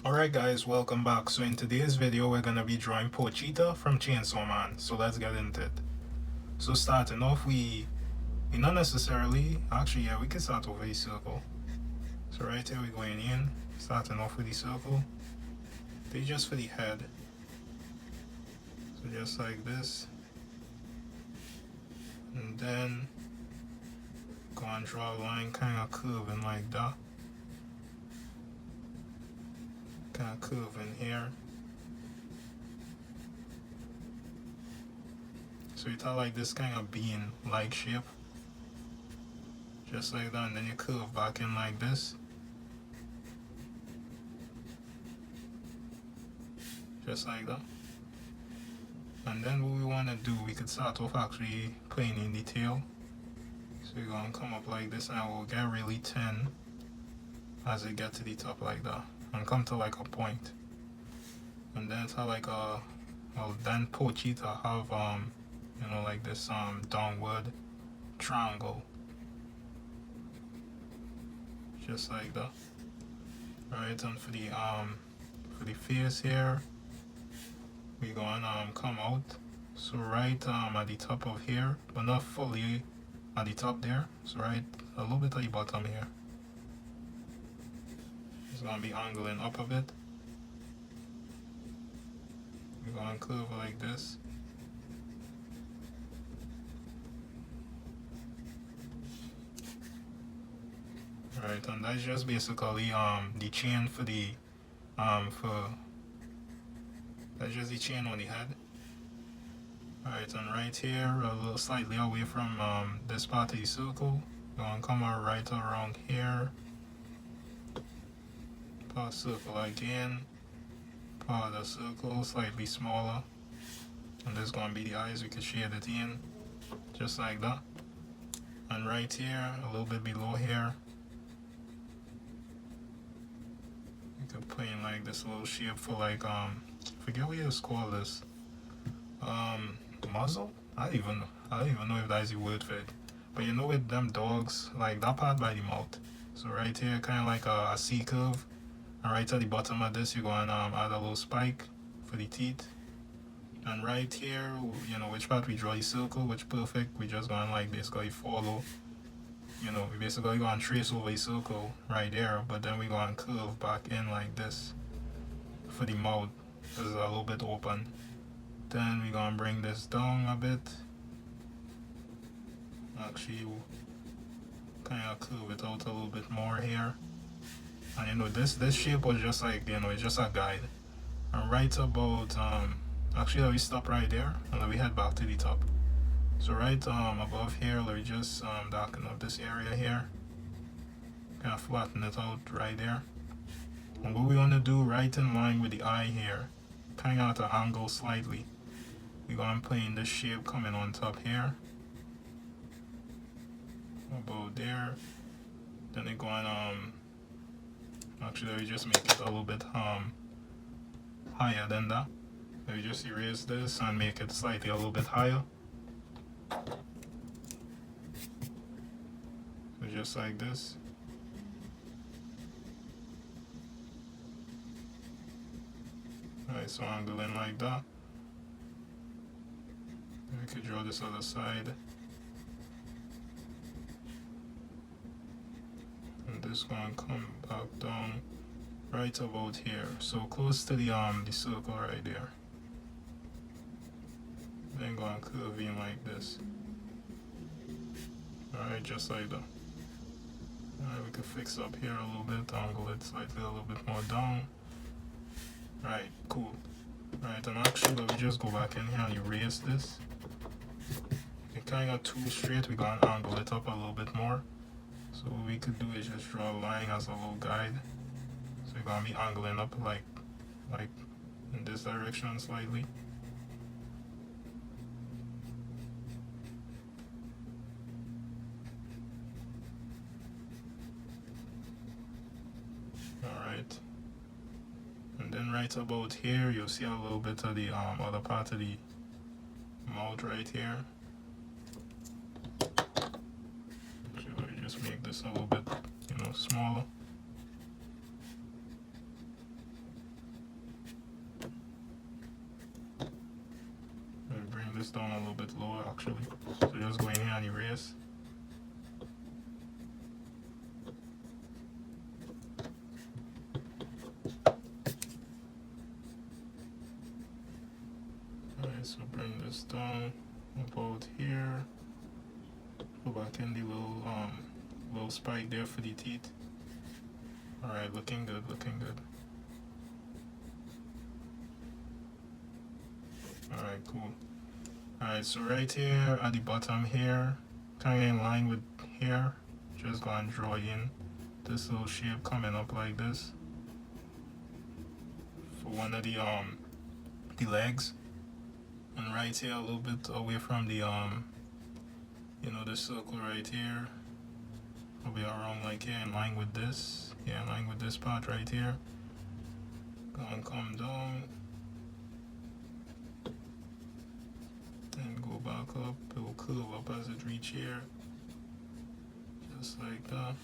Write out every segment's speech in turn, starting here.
Alright guys, welcome back. So in today's video we're gonna be drawing Pochita from Chainsaw Man. So let's get into it. So starting off we not necessarily we can start over the circle. So right here we're going in, starting off with the circle. They just for the head. So just like this. And then go and draw a line kinda curving like that. Kind of curve in here. So you thought like this kind of bean like shape. Just like that, and then you curve back in like this. Just like that. And then what we want to do, we could start off actually playing in detail. So we're going to come up like this and we'll get really thin as it gets to the top like that. And come to like a point. And then it's how like then Pochita have like this downward triangle. Just like that. Alright, and for the face here, we're going come out. So right at the top of here, but not fully at the top there. So right a little bit at the bottom here. It's gonna be angling up a bit. We're gonna curve like this. Right, and that's just basically the chain for the that's just the chain on the head. Alright, and right here, a little slightly away from this part of the circle, we're gonna come out right around here. Part circle again. Part of the circle, slightly smaller. And this is gonna be the eyes, we can shade it in. Just like that. And right here, a little bit below here, you could play in like this little shape for like forget what you just call this. Muzzle? I don't even know if that's the word for it. But you know with them dogs, like that part by the mouth. So right here, kind of like a C curve. And right at the bottom of this, you're going to add a little spike for the teeth. And right here, which part we draw the circle, which perfect, we just going like basically follow. We basically going to trace over a circle right there, but then we going to curve back in like this for the mouth. This is a little bit open. Then we're going to bring this down a bit. Actually, kind of curve it out a little bit more here. And this shape was just like, it's just a guide. And right about, actually let me stop right there and let me head back to the top. So right above here, let me just darken up this area here. Kind of flatten it out right there. And what we want to do right in line with the eye here, kind of at an angle slightly. We're going to play in this shape coming on top here. About there. Then they're going actually let me just make it a little bit higher than that. Let me just erase this and make it slightly a little bit higher. So just like this. Alright, so angling like that. We could draw this other side. And this gonna come back down right about here. So close to the circle right there. Then gonna curve in like this. Alright, just like that. Alright, we could fix up here a little bit, angle it slightly a little bit more down. Alright, cool. Alright, and actually let me just go back in here and erase this. It kinda got too straight, we're gonna angle it up a little bit more. So what we could do is just draw a line as a little guide. So we're gonna be angling up like in this direction slightly. Alright. And then right about here, you'll see a little bit of the other part of the mouth right here. Actually, let me just make this a little bit, smaller. this down a little bit lower actually. So just go in here and erase. Alright, so bring this down about here. Go back in the little spike there for the teeth. Alright, looking good, looking good. Alright, cool. Alright, so right here at the bottom here, kind of in line with here, just go and draw in this little shape coming up like this for one of the legs. And right here a little bit away from the you know, the circle right here, will be around like here in line with this. Yeah, in line with this part right here. Go and come down. Then go back up. It will curve up as it reach here. Just like that.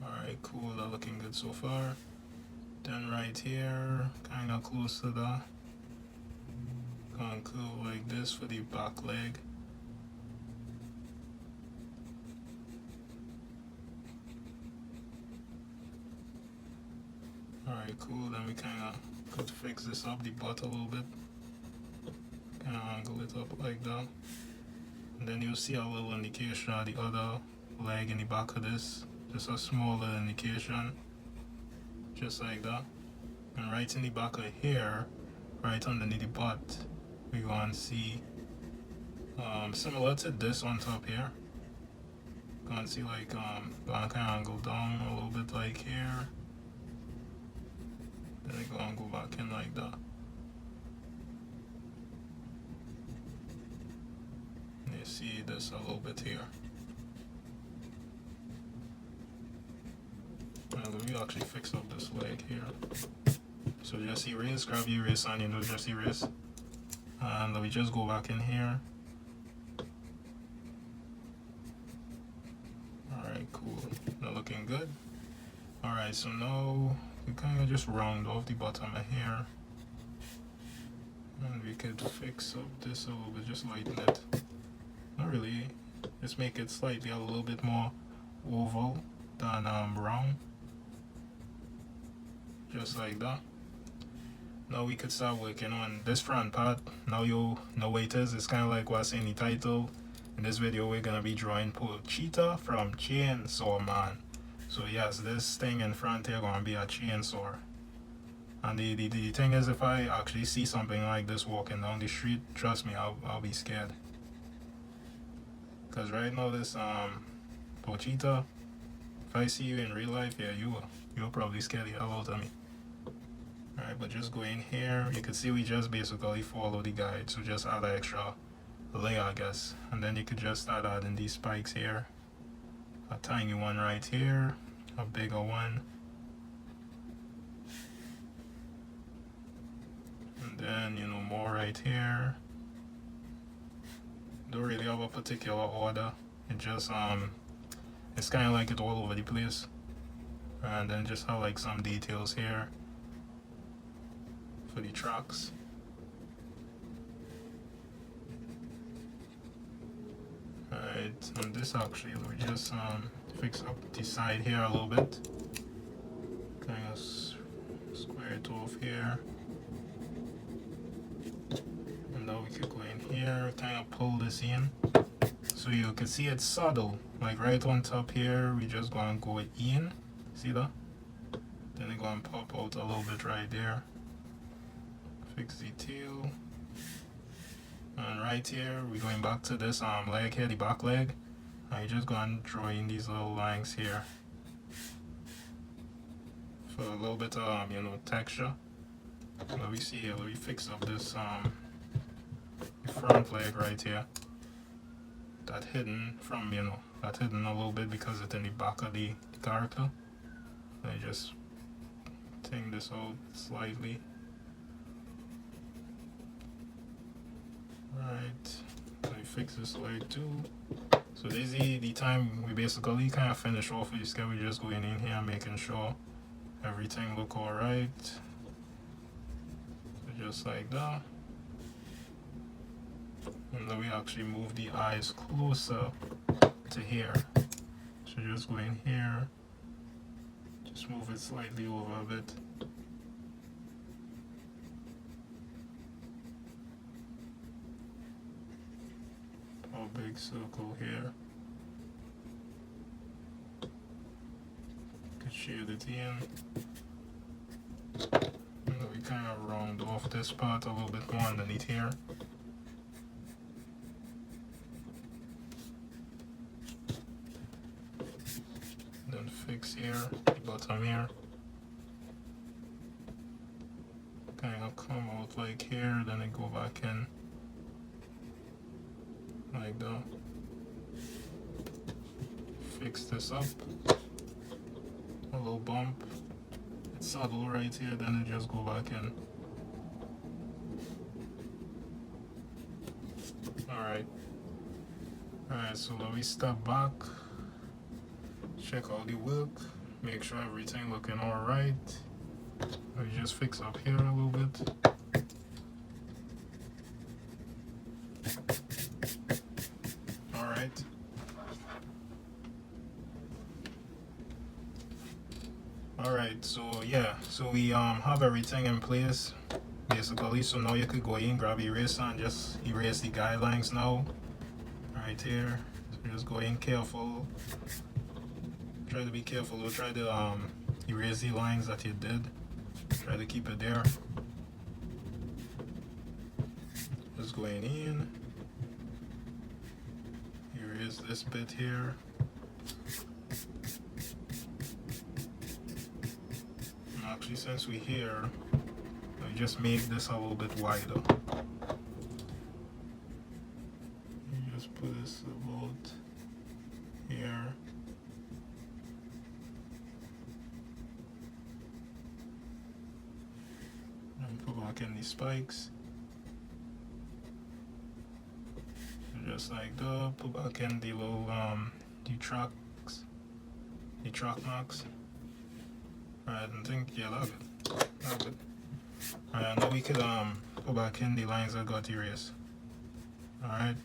Alright, cool. That's looking good so far. Then right here, kinda close to that. Go and curve like this for the back leg. Alright, cool. Then we kinda could fix this up the butt a little bit. Kinda angle it up like that. And then you'll see a little indication of the other leg in the back of this. Just a small little indication. Just like that. And right in the back of here, right underneath the butt, we go and see similar to this on top here. Go and see like go and kinda angle down a little bit like here. Then I go and go back in like that. And you see this a little bit here. Well, we actually fix up this leg here. So just erase, grab your erase and you know just erase. And we just go back in here. Alright, cool. Now looking good. Alright, so now we kind of just round off the bottom of here. And we could fix up this a little bit, just lighten it. Not really, just make it slightly a little bit more oval than round. Just like that. Now we could start working on this front part. Now you know what it is. It's kind of like what's in the title. In this video, we're gonna be drawing Pochita from Chainsaw Man. So yes, this thing in front here gonna be a chainsaw. And the thing is, if I actually see something like this walking down the street, trust me, I'll be scared. Cause right now this Pochita, if I see you in real life, yeah, you'll probably scare the hell out of me. Alright, but just go in here. You can see we just basically follow the guide, so just add an extra layer, I guess. And then you could just start adding these spikes here. A tiny one right here, a bigger one. And then, you know, more right here. Don't really have a particular order. It just, it's kind of like it all over the place. And then just have like some details here for the tracks. Alright, and this actually, we just fix up the side here a little bit. Kind of square it off here. And now we could go in here, kind of pull this in. So you can see it's subtle. Like right on top here, we just gonna go in. See that? Then it's gonna pop out a little bit right there. Fix the tail. And right here, we're going back to this leg here, the back leg. And you're just going to draw in these little lines here for a little bit of you know, texture. Let me see here, let me fix up this the front leg right here. That hidden from, you know, that hidden a little bit because it's in the back of the character. Let me just take this out slightly. Right, let me fix this leg too. So this is the time we basically kind of finish off with this guy. We're just going in here making sure everything look alright. So just like that. And then we actually move the eyes closer to here. So just go in here, just move it slightly over a bit. A big circle here. Could shade it in. And then we kind of round off this part a little bit more underneath here. Then fix here, the bottom here. Kind of come out like here, then it go back in like that. Fix this up. A little bump. It's subtle right here, then it just go back in. Alright. Alright, so let me step back. Check all the work. Make sure everything looking alright. Let me just fix up here a little bit. Alright. Alright, so yeah, so we have everything in place basically. So now you could go in, grab eraser and just erase the guidelines now. Right here. So just go in careful. Try to be careful. Don't try to erase the lines that you did. Try to keep it there. Just going in. Erase this bit here. And actually, since we're here, I just make this a little bit wider. You just put this about here. And put back in the spikes. Just like that. Put back in the little the tracks, the track marks. Alright, I think yeah, that's good. Alright, now we could put back in the lines that got erased. Alright.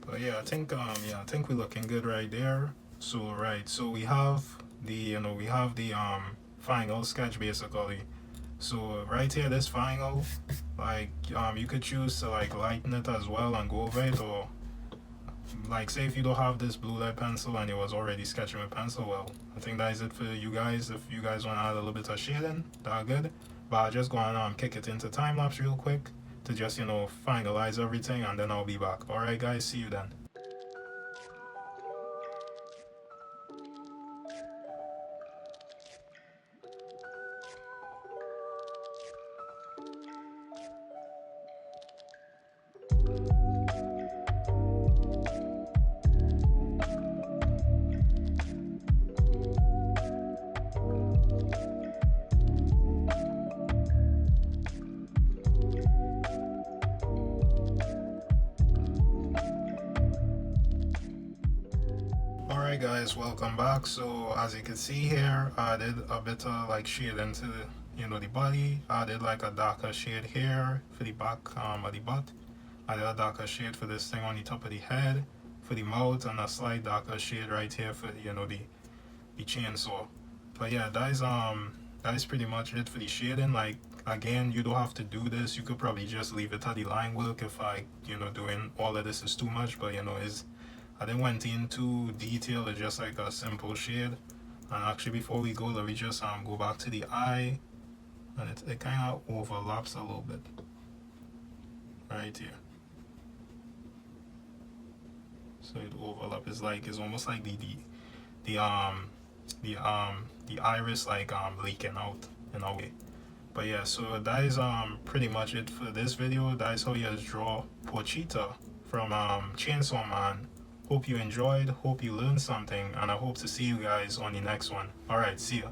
But yeah, I think we're looking good right there. So right, so we have the final sketch basically. So right here, this final, like you could choose to like lighten it as well and go over it, or like say if you don't have this blue lead pencil and it was already sketching with pencil, well, I think that is it for you guys. If you guys want to add a little bit of shading, that's good. But I'll just go and kick it into time lapse real quick to just finalize everything, and then I'll be back. Alright guys, see you then. Alright guys, welcome back. So as you can see here, I did a bit of like shade into the body. I did like a darker shade here for the back of the butt. I did a darker shade for this thing on the top of the head, for the mouth, and a slight darker shade right here for the chainsaw. But yeah, that is pretty much it for the shading. Like again, you don't have to do this. You could probably just leave it at the line work if doing all of this is too much. But I didn't went into detail. It's just like a simple shade. And actually, before we go, let me just go back to the eye, and it kind of overlaps a little bit right here. So it overlaps. It's almost like the iris like leaking out in a way. But yeah, so that is pretty much it for this video. That is how you draw Pochita from Chainsaw Man. Hope you enjoyed, hope you learned something, and I hope to see you guys on the next one. Alright, see ya.